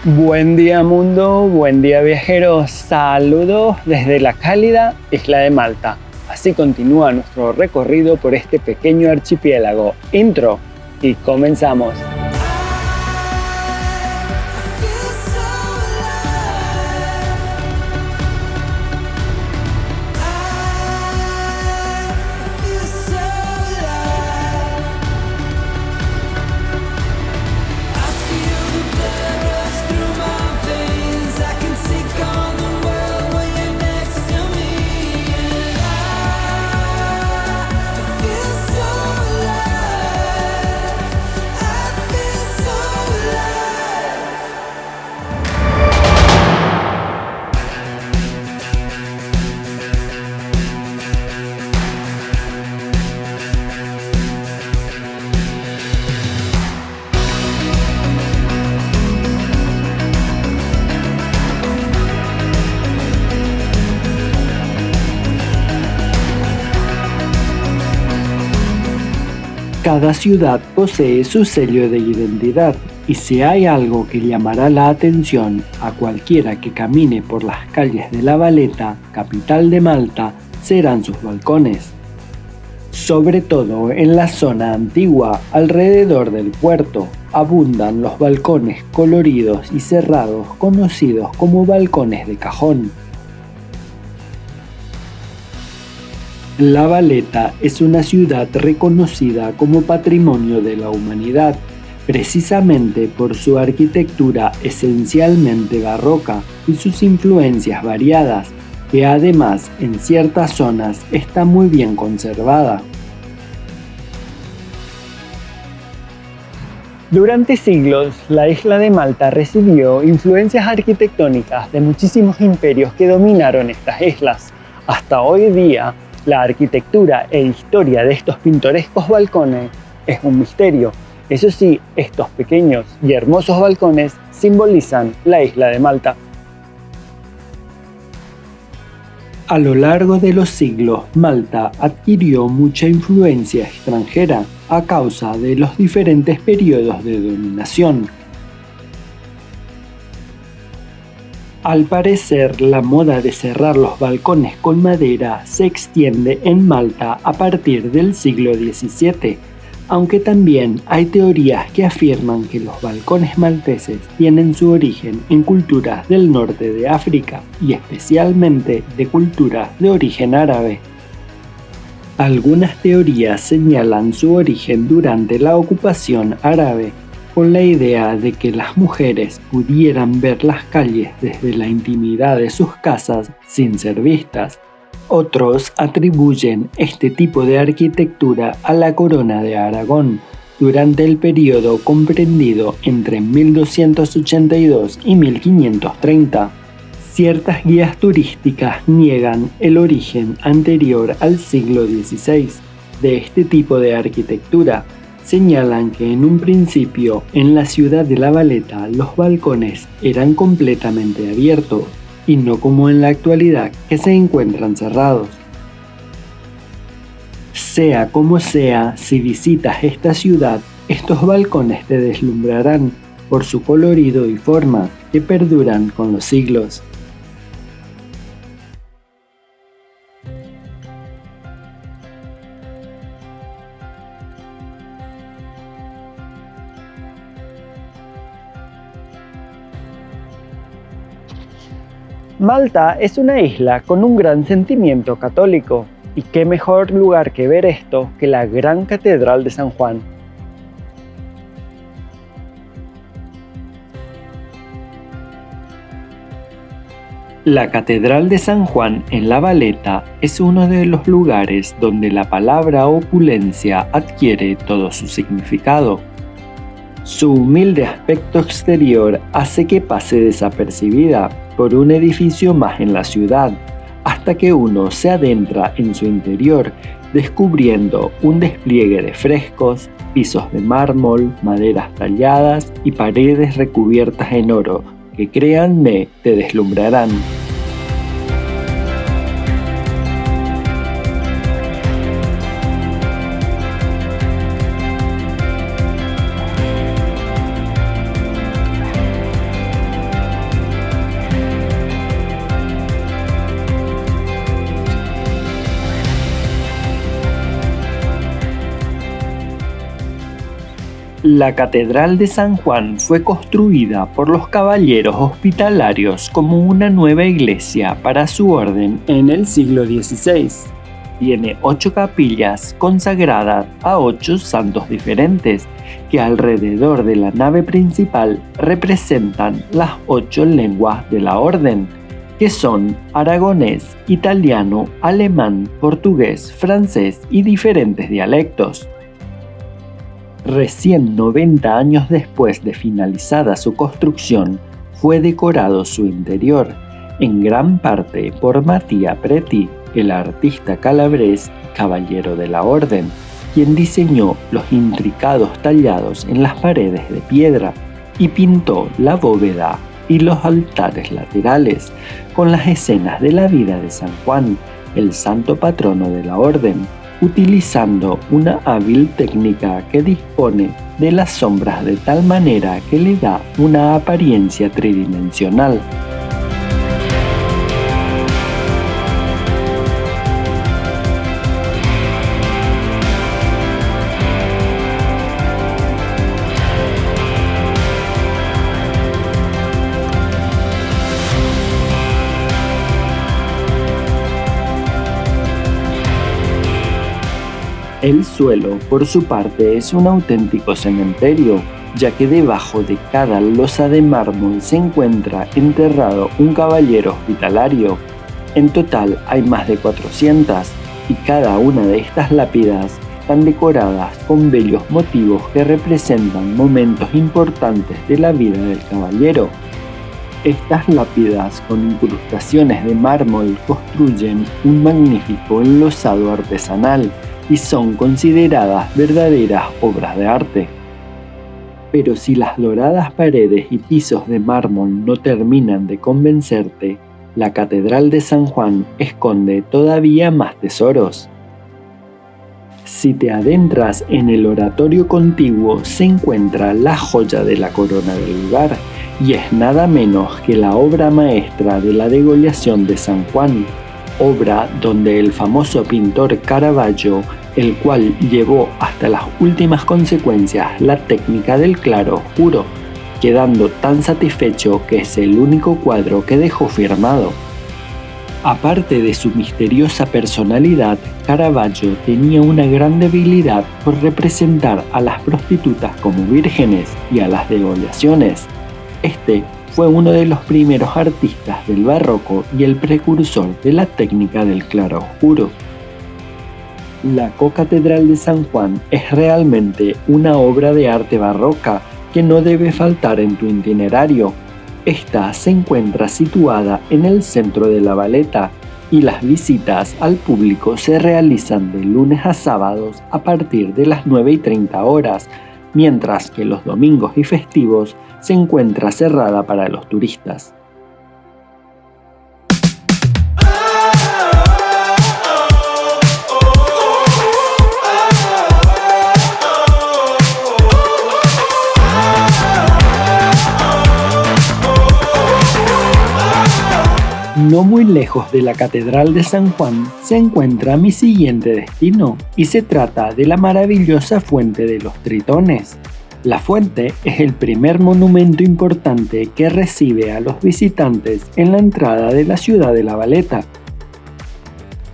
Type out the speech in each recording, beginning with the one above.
Buen día mundo, buen día viajeros, saludos desde la cálida isla de Malta. Así continúa nuestro recorrido por este pequeño archipiélago. Intro y comenzamos. Cada ciudad posee su sello de identidad, y si hay algo que llamará la atención a cualquiera que camine por las calles de La Valeta, capital de Malta, serán sus balcones. Sobre todo en la zona antigua, alrededor del puerto, abundan los balcones coloridos y cerrados conocidos como balcones de cajón. La Valeta es una ciudad reconocida como Patrimonio de la Humanidad, precisamente por su arquitectura esencialmente barroca y sus influencias variadas, que además en ciertas zonas está muy bien conservada. Durante siglos, la isla de Malta recibió influencias arquitectónicas de muchísimos imperios que dominaron estas islas. Hasta hoy día, la arquitectura e historia de estos pintorescos balcones es un misterio. Eso sí, estos pequeños y hermosos balcones simbolizan la isla de Malta. A lo largo de los siglos, Malta adquirió mucha influencia extranjera a causa de los diferentes periodos de dominación. Al parecer, la moda de cerrar los balcones con madera se extiende en Malta a partir del siglo XVII, aunque también hay teorías que afirman que los balcones malteses tienen su origen en culturas del norte de África y especialmente de culturas de origen árabe. Algunas teorías señalan su origen durante la ocupación árabe, con la idea de que las mujeres pudieran ver las calles desde la intimidad de sus casas sin ser vistas. Otros atribuyen este tipo de arquitectura a la corona de Aragón durante el periodo comprendido entre 1282 y 1530. Ciertas guías turísticas niegan el origen anterior al siglo XVI de este tipo de arquitectura. Señalan que en un principio en la ciudad de La Valeta los balcones eran completamente abiertos y no como en la actualidad que se encuentran cerrados. Sea como sea, si visitas esta ciudad, estos balcones te deslumbrarán por su colorido y forma que perduran con los siglos. Malta es una isla con un gran sentimiento católico, y qué mejor lugar que ver esto que la gran Catedral de San Juan. La Catedral de San Juan en La Valeta es uno de los lugares donde la palabra opulencia adquiere todo su significado. Su humilde aspecto exterior hace que pase desapercibida por un edificio más en la ciudad, hasta que uno se adentra en su interior, descubriendo un despliegue de frescos, pisos de mármol, maderas talladas y paredes recubiertas en oro, que créanme, te deslumbrarán. La Catedral de San Juan fue construida por los caballeros hospitalarios como una nueva iglesia para su orden en el siglo XVI. Tiene 8 capillas consagradas a 8 santos diferentes, que alrededor de la nave principal representan las 8 lenguas de la orden, que son aragonés, italiano, alemán, portugués, francés y diferentes dialectos. Recién 90 años después de finalizada su construcción, fue decorado su interior, en gran parte por Mattia Preti, el artista calabrés y caballero de la orden, quien diseñó los intricados tallados en las paredes de piedra y pintó la bóveda y los altares laterales con las escenas de la vida de San Juan, el santo patrono de la orden, utilizando una hábil técnica que dispone de las sombras de tal manera que le da una apariencia tridimensional. El suelo, por su parte, es un auténtico cementerio, ya que debajo de cada losa de mármol se encuentra enterrado un caballero hospitalario. En total hay más de 400, y cada una de estas lápidas están decoradas con bellos motivos que representan momentos importantes de la vida del caballero. Estas lápidas con incrustaciones de mármol construyen un magnífico enlosado artesanal, y son consideradas verdaderas obras de arte. Pero si las doradas paredes y pisos de mármol no terminan de convencerte, la Catedral de San Juan esconde todavía más tesoros. Si te adentras en el oratorio contiguo, se encuentra la joya de la corona del lugar, y es nada menos que la obra maestra de la degollación de San Juan, obra donde el famoso pintor Caravaggio, el cual llevó hasta las últimas consecuencias la técnica del claro oscuro, quedando tan satisfecho que es el único cuadro que dejó firmado. Aparte de su misteriosa personalidad, Caravaggio tenía una gran debilidad por representar a las prostitutas como vírgenes y a las degollaciones. Este fue uno de los primeros artistas del barroco y el precursor de la técnica del claroscuro. La Cocatedral de San Juan es realmente una obra de arte barroca que no debe faltar en tu itinerario. Esta se encuentra situada en el centro de La Valeta y las visitas al público se realizan de lunes a sábados a partir de las 9:30 horas, mientras que los domingos y festivos se encuentra cerrada para los turistas. No muy lejos de la Catedral de San Juan se encuentra mi siguiente destino, y se trata de la maravillosa Fuente de los Tritones. La fuente es el primer monumento importante que recibe a los visitantes en la entrada de la ciudad de La Valeta.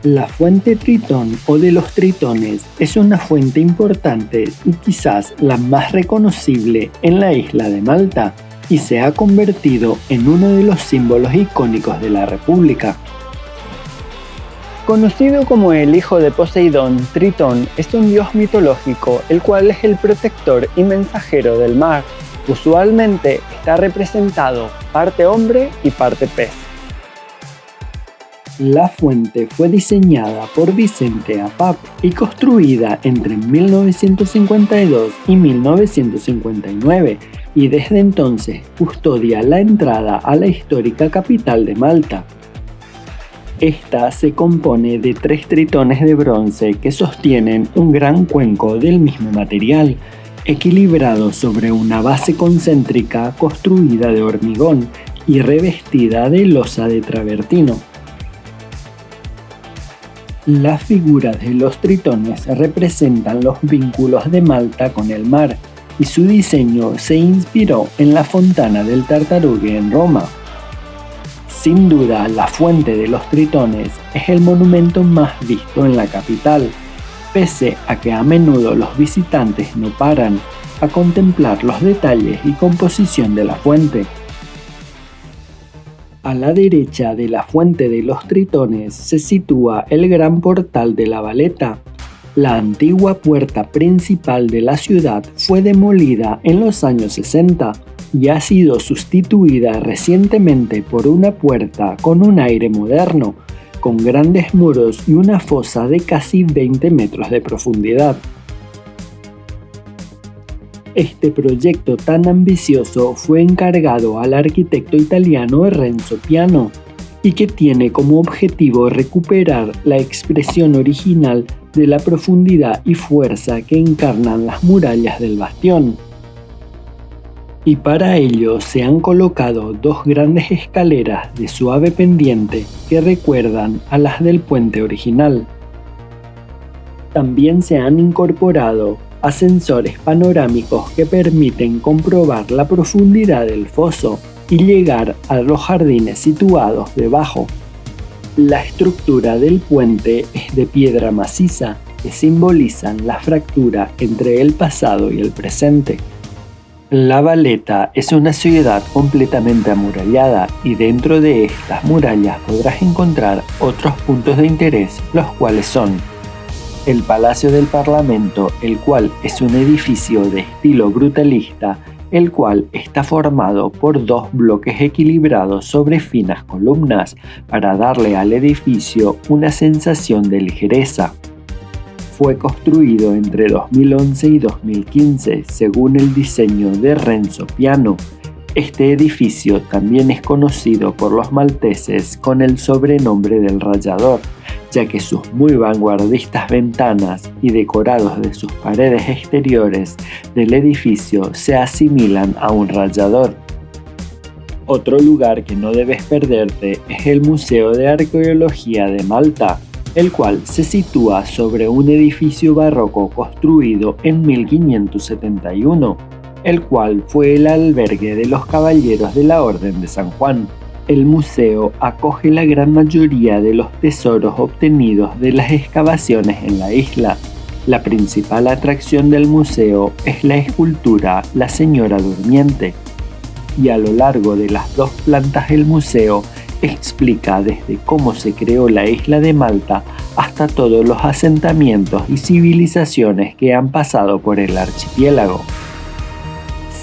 La Fuente Tritón o de los Tritones es una fuente importante y quizás la más reconocible en la isla de Malta, y se ha convertido en uno de los símbolos icónicos de la República. Conocido como el hijo de Poseidón, Tritón es un dios mitológico, el cual es el protector y mensajero del mar. Usualmente está representado parte hombre y parte pez. La fuente fue diseñada por Vicente Apap y construida entre 1952 y 1959, y desde entonces custodia la entrada a la histórica capital de Malta. Esta se compone de 3 tritones de bronce que sostienen un gran cuenco del mismo material, equilibrado sobre una base concéntrica construida de hormigón y revestida de losa de travertino. Las figuras de los tritones representan los vínculos de Malta con el mar, y su diseño se inspiró en la Fontana del Tartarughe en Roma. Sin duda, la Fuente de los Tritones es el monumento más visto en la capital, pese a que a menudo los visitantes no paran a contemplar los detalles y composición de la fuente. A la derecha de la Fuente de los Tritones se sitúa el gran portal de la Valeta. La antigua puerta principal de la ciudad fue demolida en los años 60 y ha sido sustituida recientemente por una puerta con un aire moderno, con grandes muros y una fosa de casi 20 metros de profundidad. Este proyecto tan ambicioso fue encargado al arquitecto italiano Renzo Piano y que tiene como objetivo recuperar la expresión original de la profundidad y fuerza que encarnan las murallas del bastión. Y para ello se han colocado dos grandes escaleras de suave pendiente que recuerdan a las del puente original. También se han incorporado ascensores panorámicos que permiten comprobar la profundidad del foso y llegar a los jardines situados debajo. La estructura del puente es de piedra maciza que simbolizan la fractura entre el pasado y el presente. La Valeta es una ciudad completamente amurallada y dentro de estas murallas podrás encontrar otros puntos de interés, los cuales son el Palacio del Parlamento, el cual es un edificio de estilo brutalista, el cual está formado por dos bloques equilibrados sobre finas columnas para darle al edificio una sensación de ligereza. Fue construido entre 2011 y 2015 según el diseño de Renzo Piano. Este edificio también es conocido por los malteses con el sobrenombre del Rayador, ya que sus muy vanguardistas ventanas y decorados de sus paredes exteriores del edificio se asimilan a un rayador. Otro lugar que no debes perderte es el Museo de Arqueología de Malta, el cual se sitúa sobre un edificio barroco construido en 1571, el cual fue el albergue de los caballeros de la Orden de San Juan. El museo acoge la gran mayoría de los tesoros obtenidos de las excavaciones en la isla. La principal atracción del museo es la escultura La Señora Durmiente, y a lo largo de las dos plantas del museo explica desde cómo se creó la isla de Malta hasta todos los asentamientos y civilizaciones que han pasado por el archipiélago.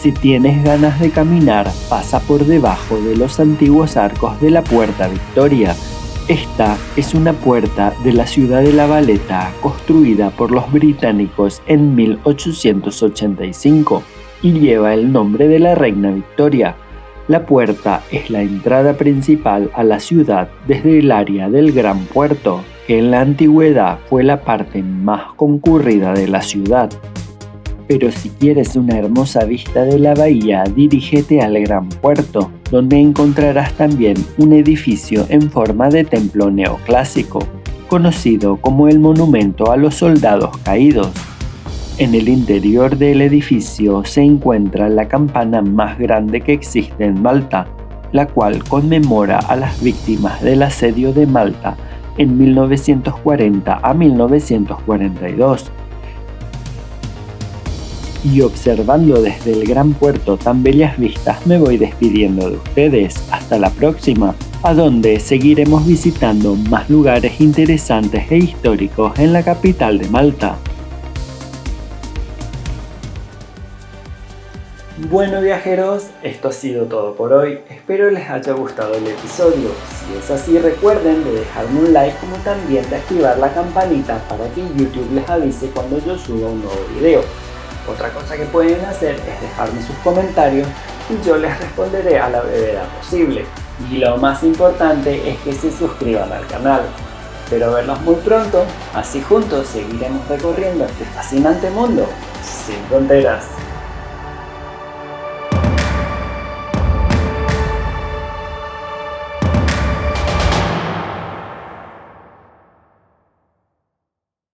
Si tienes ganas de caminar, pasa por debajo de los antiguos arcos de la Puerta Victoria. Esta es una puerta de la ciudad de La Valeta construida por los británicos en 1885 y lleva el nombre de la reina Victoria. La puerta es la entrada principal a la ciudad desde el área del Gran Puerto, que en la antigüedad fue la parte más concurrida de la ciudad. Pero si quieres una hermosa vista de la bahía, dirígete al Gran Puerto, donde encontrarás también un edificio en forma de templo neoclásico, conocido como el Monumento a los Soldados Caídos. En el interior del edificio se encuentra la campana más grande que existe en Malta, la cual conmemora a las víctimas del asedio de Malta en 1940 a 1942. Y observando desde el Gran Puerto tan bellas vistas, me voy despidiendo de ustedes. Hasta la próxima, a donde seguiremos visitando más lugares interesantes e históricos en la capital de Malta. Bueno viajeros, esto ha sido todo por hoy, espero les haya gustado el episodio. Si es así, recuerden de dejarme un like como también de activar la campanita para que YouTube les avise cuando yo suba un nuevo video. Otra cosa que pueden hacer es dejarme sus comentarios y yo les responderé a la brevedad posible. Y lo más importante es que se suscriban al canal. Espero verlos muy pronto, así juntos seguiremos recorriendo este fascinante mundo sin fronteras.